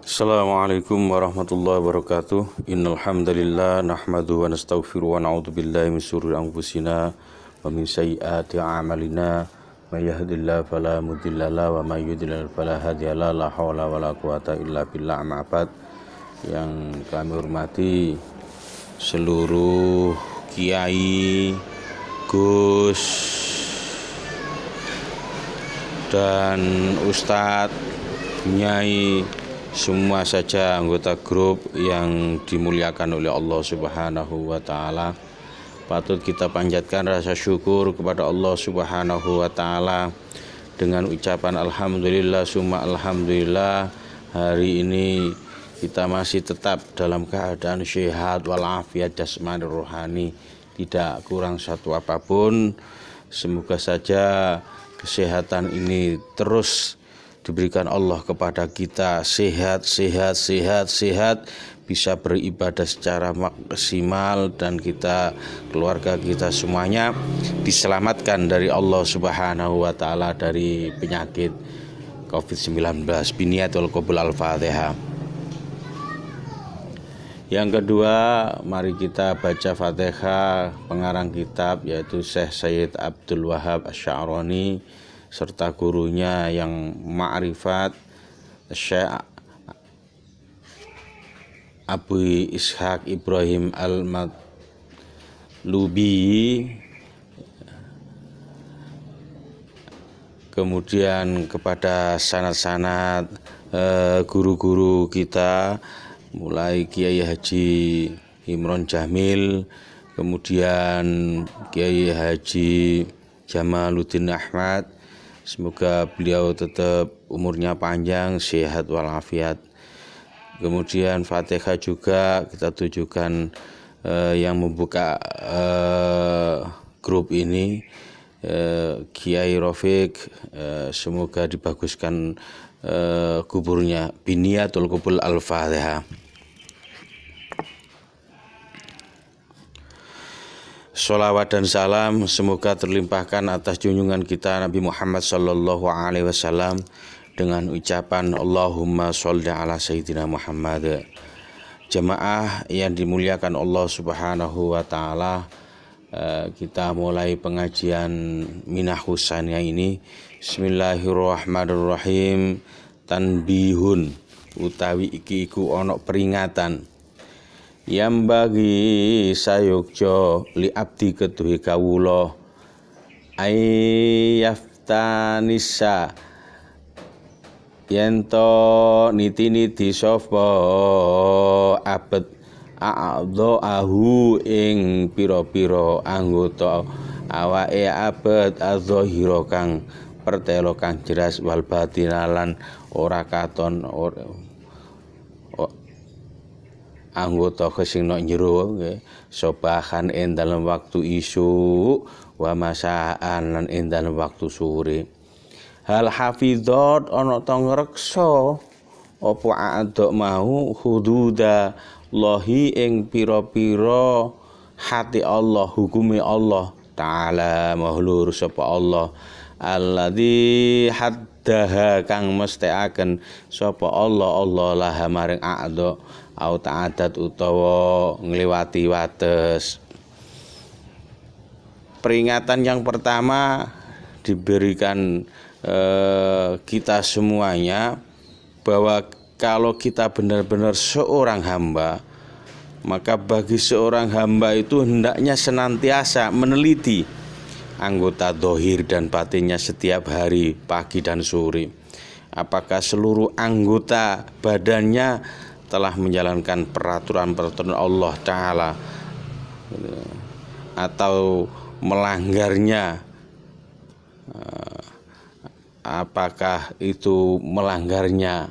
Assalamualaikum warahmatullahi wabarakatuh. Innal hamdalillah nahmaduhu wa nastaghfiruhu wa na'udzu billahi min shururi anfusina wa min sayyiati a'malina. May yahdihillahu fala mudhillalah wa may yudhlil fala hadiyalah. La haula wala quwata illa billah. Amma ba'd. Yang kami hormati seluruh kiai, gus dan ustadz, nyai, semua saja anggota grup yang dimuliakan oleh Allah Subhanahu wa Ta'ala. Patut kita panjatkan rasa syukur kepada Allah Subhanahu wa Ta'ala dengan ucapan alhamdulillah summa alhamdulillah. Hari ini kita masih tetap dalam keadaan sehat walafiat jasmani rohani, tidak kurang satu apapun. Semoga saja kesehatan ini terus diberikan Allah kepada kita, sehat, bisa beribadah secara maksimal, dan kita, keluarga kita semuanya diselamatkan dari Allah Subhanahu wa Ta'ala dari penyakit COVID-19. Biniyatul qabul al-Fatihah. Yang kedua, mari kita baca Fatihah pengarang kitab yaitu Syekh Sayyid Abdul Wahab Asy-Sya'rani serta gurunya yang ma'rifat Syekh Abu Ishaq Ibrahim Al-Matlubi. Kemudian kepada sanad-sanad guru-guru kita, mulai Kiai Haji Imron Jamil, kemudian Kiai Haji Jamaluddin Ahmad. Semoga beliau tetap umurnya panjang, sehat walafiat. Kemudian Fatihah juga kita tujukan yang membuka grup ini, Kiai Rafiq, semoga dibaguskan kuburnya. Biniyatul qabul al-Fatihah. Sholawat dan salam semoga terlimpahkan atas junjungan kita Nabi Muhammad sallallahu alaihi wasallam dengan ucapan Allahumma sholli ala sayyidina Muhammad. Jemaah yang dimuliakan Allah Subhanahu wa Ta'ala, kita mulai pengajian Minah Husaniyah ini. Bismillahirrahmanirrahim. Tanbihun utawi iki iku ana peringatan yang bagi sayukjo li abdi ketuhi kawula ayaftanisa yento niti-niti sapa abet a'dha'ahu ing pira-pira anggota awake abet adzahira kang pertelo kang jelas wal batinalan ora katon anggota kesing nok njero sobahan ing dalem waktu isu wa masaan lan ing dalem waktu sore. Hal hafizat ana ta ngreksa apa adok mau hududa lahi ing pira-pira hati Allah, hukume Allah Ta'ala mahlur sapa Allah alladzi haddaha kang mestekaken sapa Allah laha maring adok au ta'adat utawa ngliwati wates. Peringatan yang pertama diberikan kita semuanya bahwa kalau kita benar-benar seorang hamba, maka bagi seorang hamba itu hendaknya senantiasa meneliti anggota dohir dan batinnya setiap hari, pagi dan sore. Apakah seluruh anggota badannya telah menjalankan peraturan-peraturan Allah Ta'ala atau melanggarnya. Apakah itu melanggarnya?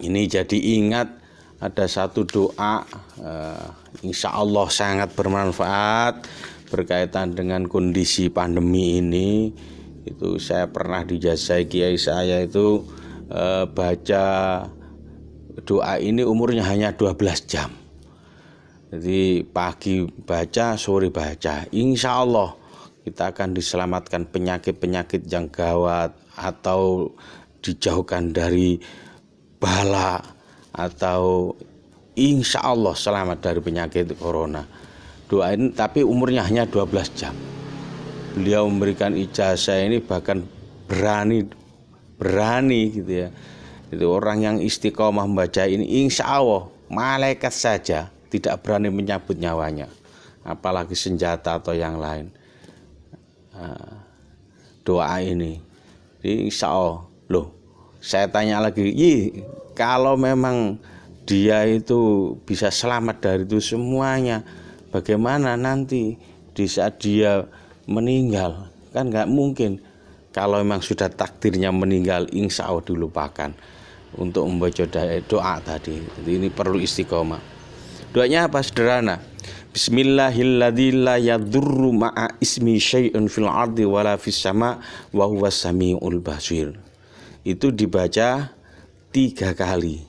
Ini jadi ingat ada satu doa, insya Allah sangat bermanfaat berkaitan dengan kondisi pandemi ini. Itu saya pernah dijazai kiai saya itu baca doa ini umurnya hanya 12 jam. Jadi pagi baca, sore baca. Insya Allah kita akan diselamatkan penyakit-penyakit yang gawat atau dijauhkan dari bala atau insya Allah selamat dari penyakit corona. Doain, tapi umurnya hanya 12 jam. Beliau memberikan ijazah ini bahkan berani gitu ya. Itu orang yang istiqomah membaca ini insya Allah malaikat saja tidak berani menyabut nyawanya, apalagi senjata atau yang lain. Doa ini insya Allah. Loh, saya tanya lagi, kalau memang dia itu bisa selamat dari itu semuanya, bagaimana nanti di saat dia meninggal? Kan nggak mungkin. Kalau memang sudah takdirnya meninggal, insya Allah dilupakan untuk membaca doa tadi. Jadi ini perlu istiqomah. Doanya apa? Sederhana. Bismillahilladzi la yadurru ma'a ismi syai'un fil ardi wala fis sama wa huwas samiul basir. Itu dibaca 3 kali.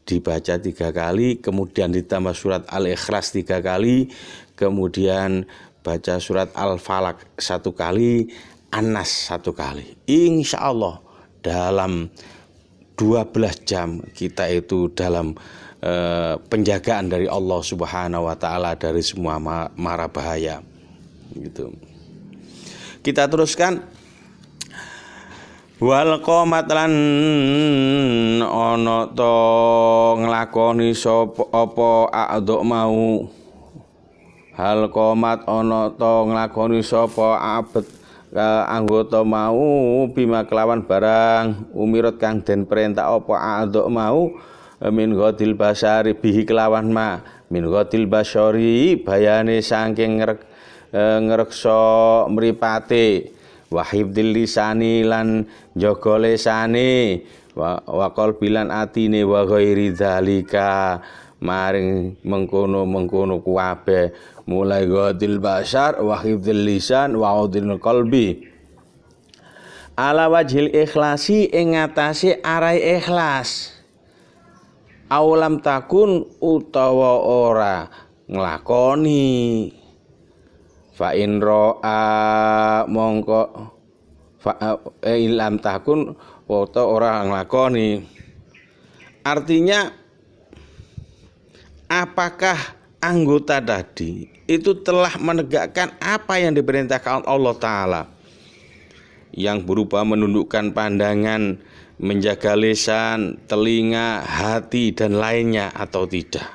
Dibaca 3 kali, kemudian ditambah surat Al-Ikhlas 3 kali, kemudian baca surat Al-Falaq 1 kali, An-Nas 1 kali. Insya Allah dalam 12 jam kita itu dalam penjagaan dari Allah Subhanahu wa taala dari semua mara bahaya. Gitu. Kita teruskan. Wal qomat lan ana to nglakoni sapa apa a'dha mau. Hal qomat ana to nglakoni sapa abet anggota mau bima kelawan barang umirat kang den perintah apa a'dha mau min ghadil basari bihi kelawan ma min ghadil basari bayane saking ngreksa mripate wahibdil lisani lan jaga lisane wa qalbilan atine wa ghairi dzalika maring mengkono kuwabe mulai ghadil basar wahibdil lisan wa udil qalbi ala wajhil ikhlasi ing ngatasé arai ikhlas. Aulam takun utawa ora nglakoni fa in ra'a mongko fa ilam takun utawa ora nglakoni. Artinya apakah anggota tadi itu telah menegakkan apa yang diperintahkan Allah Ta'ala, yang berupa menundukkan pandangan, menjaga lisan, telinga, hati, dan lainnya atau tidak.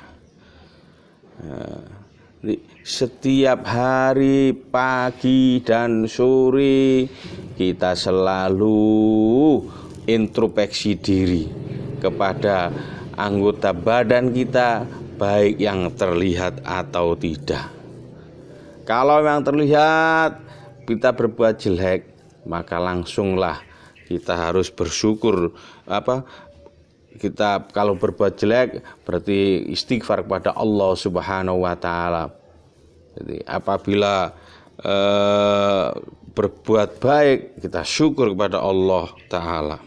Setiap hari, pagi dan sore kita selalu introspeksi diri kepada anggota badan kita, baik yang terlihat atau tidak. Kalau yang terlihat kita berbuat jelek, maka langsunglah kita harus bersyukur. Kita kalau berbuat jelek berarti istighfar kepada Allah Subhanahu wa taala. Jadi apabila berbuat baik, kita syukur kepada Allah taala.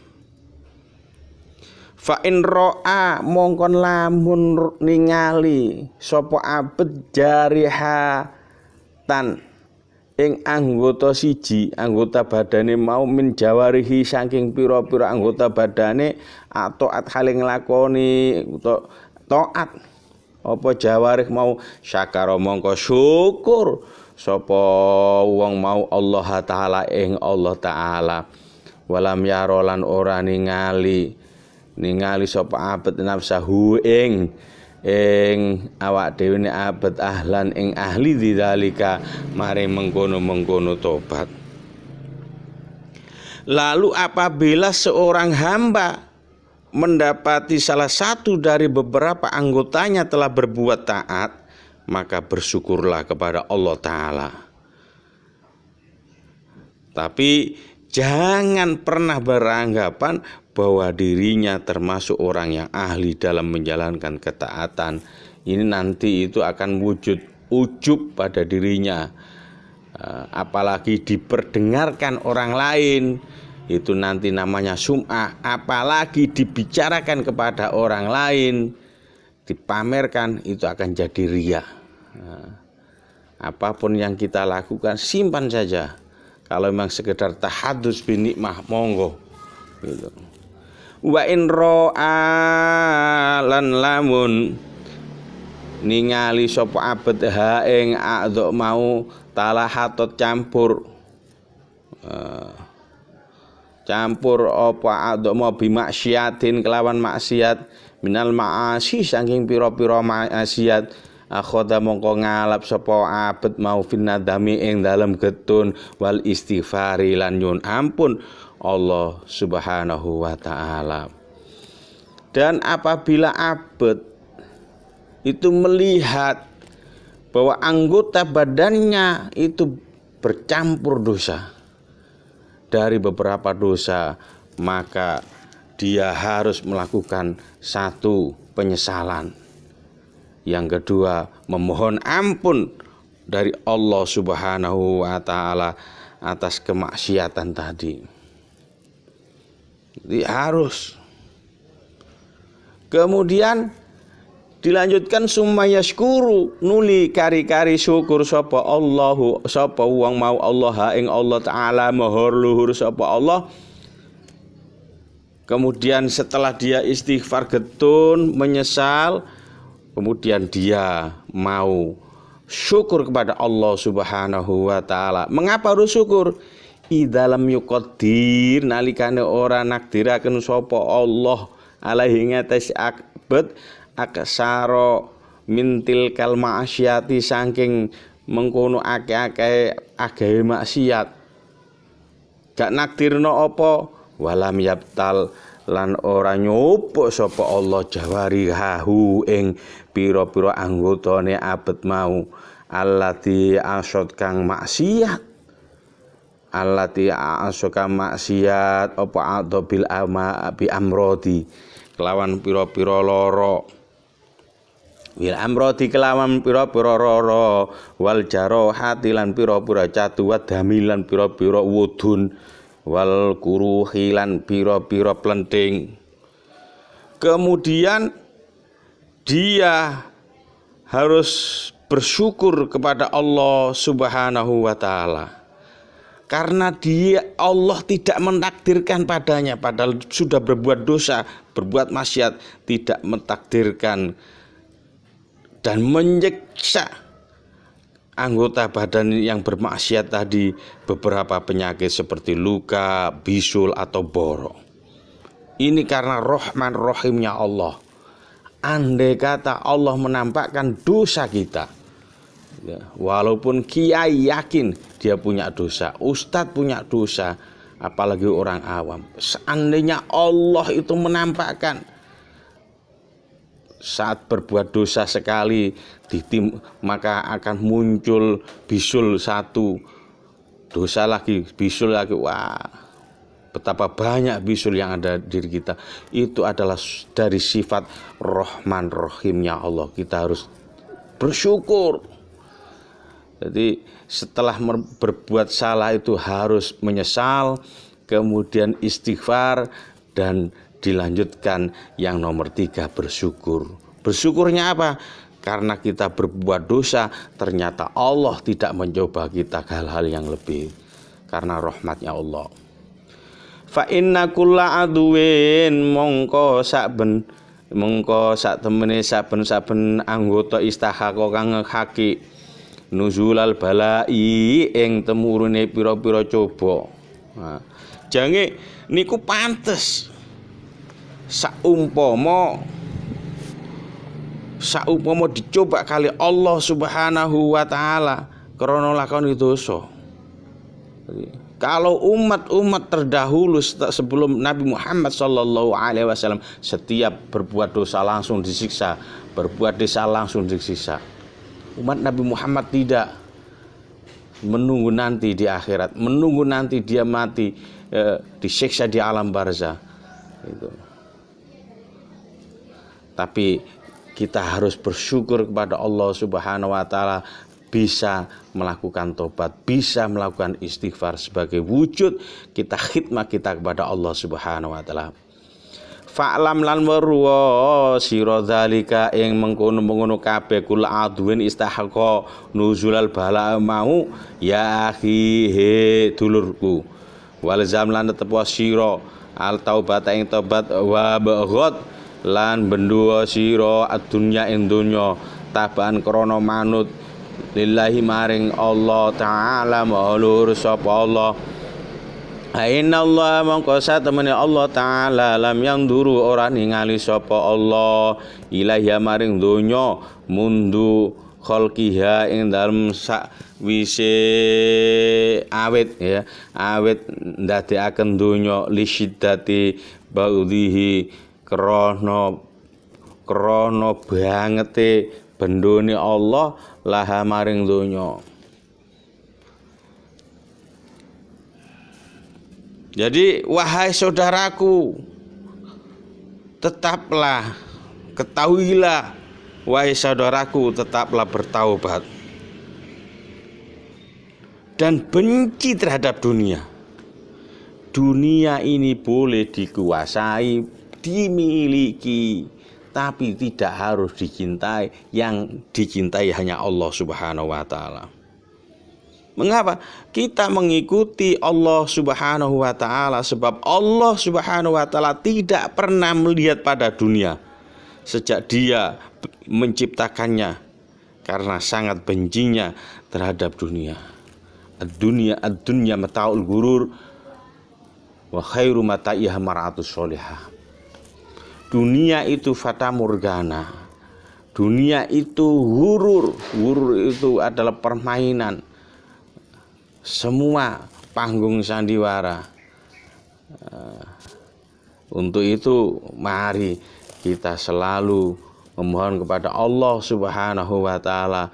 Fa in ra'a mongkon lamun ningali sapa abet jarihatan ing anggota siji, anggota badane mau min jawarihi saking pira-pira anggota badane atau haling nglakoni taat apa jawarih mau syakara mongko syukur sapa wong mau Allah taala ing Allah taala. Walam yarolan ora ningali sapa abet nafsahu ing awak dhewe abet ahlan ing ahli dzalika mari mengkono tobat. Lalu apabila seorang hamba mendapati salah satu dari beberapa anggotanya telah berbuat taat, maka bersyukurlah kepada Allah Ta'ala. Tapi jangan pernah beranggapan bahwa dirinya termasuk orang yang ahli dalam menjalankan ketaatan. Ini nanti itu akan wujud ujub pada dirinya, apalagi diperdengarkan orang lain, itu nanti namanya sum'ah. Apalagi dibicarakan kepada orang lain, dipamerkan, itu akan jadi riya. Apapun yang kita lakukan simpan saja. Kalau memang sekedar tahadus bin nikmah, monggo gitu. Wa in ra'a lan lamun ningali sapa abet ha ing adzok mau talahatot campur apa adzok mau bimaksiatin kelawan maksiat minal ma'asi saking pira-pira maksiat akhoda mongko ngalap sapa abet mau finnadami ing dalem getun wal istighfari lan nyun ampun Allah Subhanahu wa taala. Dan apabila abet itu melihat bahwa anggota badannya itu bercampur dosa dari beberapa dosa, maka dia harus melakukan satu penyesalan. Yang kedua, memohon ampun dari Allah Subhanahu wa taala atas kemaksiatan tadi. Jadi harus. Kemudian dilanjutkan summa yashkuru nuli kari-kari syukur sapa Allahu sapa wong mau Allah ing Allah taala mahur luhur sapa Allah. Kemudian setelah dia istighfar getun menyesal, kemudian dia mau syukur kepada Allah Subhanahu wa taala. Mengapa harus syukur? Idalam yuqaddir nalikane ora nakdiraken sapa Allah alaihi ngatas akbet aksara mintil kal ma'asyati saking mengkono akeh-akeh agawe maksiat. Gak nakdirno apa walam yabtal lan ora nyupuk sapa Allah jawarihahu ing pira-pira anggotane abet mau allati asad kang maksiat allati asaka maksiat apa adabil ama bi amrodi kelawan pira-pira lara wil amrodi kelawan pira-pira lara wal jarahati lan pira-pira catu wa damilan pira-pira wudun wal kuruhi lan pira-pira plenting. Kemudian dia harus bersyukur kepada Allah Subhanahu wa taala. Karena Allah tidak mentakdirkan padanya, padahal sudah berbuat dosa, berbuat maksiat, tidak mentakdirkan dan menyiksa anggota badan yang bermaksiat tadi beberapa penyakit seperti luka, bisul atau borok. Ini karena Rahman Rahimnya Allah. Andai kata Allah menampakkan dosa kita, ya, walaupun kiai yakin dia punya dosa, ustadz punya dosa, apalagi orang awam. Seandainya Allah itu menampakkan saat berbuat dosa sekali maka akan muncul bisul satu, dosa lagi, bisul lagi. Wah, betapa banyak bisul yang ada di diri kita. Itu adalah dari sifat Rahman Rahimnya Allah. Kita harus bersyukur. Jadi setelah berbuat salah itu harus menyesal, kemudian istighfar, dan dilanjutkan yang nomor 3 bersyukur. Bersyukurnya apa? Karena kita berbuat dosa, ternyata Allah tidak mencoba kita hal-hal yang lebih karena rahmatnya Allah. Fa inna kulla aduwin mongko sak temene saben-saben anggota istahaqo kang ngekaki nuzulal balai ing temurune pira-pira coba. Nah, jange niku pantes saumpama dicoba kali Allah Subhanahu wa taala krana lakoni dosa. Kalau umat-umat terdahulu sebelum Nabi Muhammad sallallahu alaihi wasallam setiap berbuat dosa langsung disiksa, berbuat dosa langsung disiksa. Umat Nabi Muhammad tidak menunggu nanti di akhirat, menunggu nanti dia mati disiksa di alam barzah. Itu. Tapi kita harus bersyukur kepada Allah Subhanahu wa taala bisa melakukan tobat, bisa melakukan istighfar sebagai wujud kita khidmat kita kepada Allah Subhanahu wa taala. Fa'lam lan weruwa sira zalika ing mengkono-mengkono kabeh kul adwin istahaqa nuzulal bala mau ya akhi he dulurku. walzam lan tepo sira al taubat ing tobat wa baghad lan bendua sira adunya ing donya taban krana manut lillahi maring Allah taala maulur sapa Allah. Inna Allah mongko satemene Allah taala lam yang duru ora ningali sapa Allah ilahi maring donya mundu khalqiha ing dalem sakwise awit ya awit ndadekaken donya li syiddati baudhihi krana bangete bendone Allah laha maring donya. Jadi wahai saudaraku, tetaplah, ketahuilah wahai saudaraku, tetaplah bertaubat dan benci terhadap dunia. Dunia ini boleh dikuasai, dimiliki, tapi tidak harus dicintai. Yang dicintai hanya Allah Subhanahu wa taala. Mengapa? Kita mengikuti Allah Subhanahu wa taala sebab Allah Subhanahu wa taala tidak pernah melihat pada dunia sejak Dia menciptakannya karena sangat bencinya terhadap dunia. Ad-dunya mata'ul ghurur wa khairu mata'iha mar'atus sholihah. Dunia itu fata morgana. Dunia itu ghurur. Ghurur itu adalah permainan. Semua panggung sandiwara. Untuk itu mari kita selalu memohon kepada Allah Subhanahu wa taala,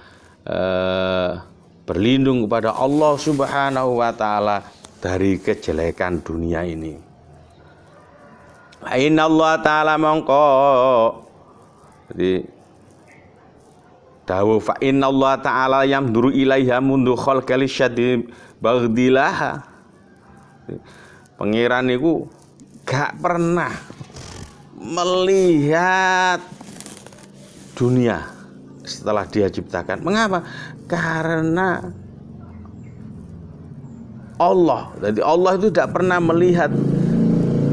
berlindung kepada Allah Subhanahu wa taala dari kejelekan dunia ini. Inna Allah taala mongko jadi dawu fa inna Allah taala yamduru ilaiha mundu khalqal syadid bagdilaha. Pangeran niku gak pernah melihat dunia setelah Dia ciptakan. Mengapa? Karena Allah. Jadi Allah itu tidak pernah melihat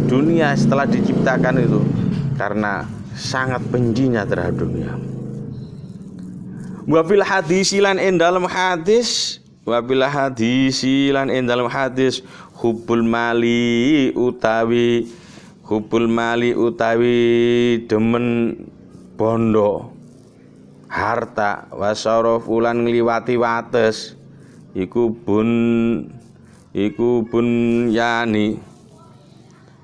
dunia setelah diciptakan itu karena sangat bencinya terhadap dunia. Wabil hadis lan ing dalam hadis hubul mali utawi demen bondo harta wasaraf ulan ngliwati wates iku bun yani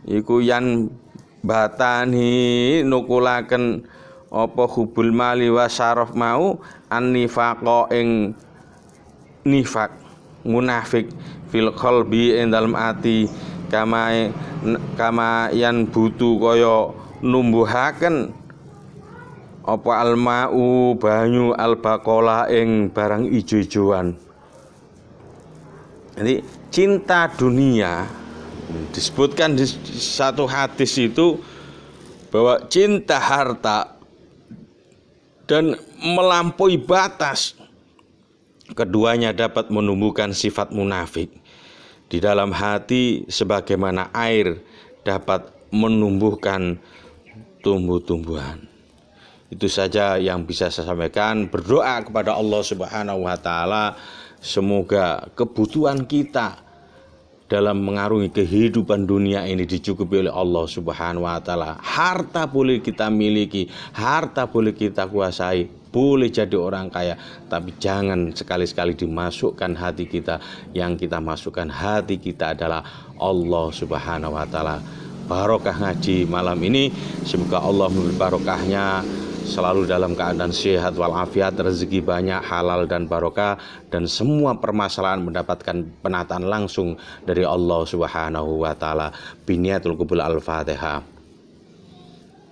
iku yan batani nukulaken apa hubul mali wasaraf mau an-nifaqa ing nifak munafik fil qalbi ing dalem ati kama yan butu kaya numbuhaken apa almau banyu albaqala ing barang ijo-ijoan. Jadi cinta dunia disebutkan di satu hadis itu bahwa cinta harta dan melampaui batas keduanya dapat menumbuhkan sifat munafik di dalam hati sebagaimana air dapat menumbuhkan tumbuh-tumbuhan. Itu saja yang bisa saya sampaikan. Berdoa kepada Allah Subhanahu wa taala semoga kebutuhan kita dalam mengarungi kehidupan dunia ini dicukupi oleh Allah Subhanahu wa taala. Harta boleh kita miliki, harta boleh kita kuasai, boleh jadi orang kaya, tapi jangan sekali-sekali dimasukkan hati kita. Yang kita masukkan hati kita adalah Allah Subhanahu wa taala. Barokah ngaji malam ini, semoga Allah memberi barokahnya, selalu dalam keadaan sehat walafiat, rezeki banyak, halal dan barokah, dan semua permasalahan mendapatkan penataan langsung dari Allah Subhanahu wa taala. Biniatul qubul al-Fatihah.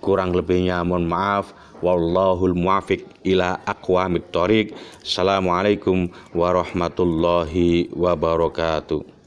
Kurang lebihnya mohon maaf. Wallahul muwafiq ila aqwamit thoriq. Assalamualaikum warahmatullahi wabarakatuh.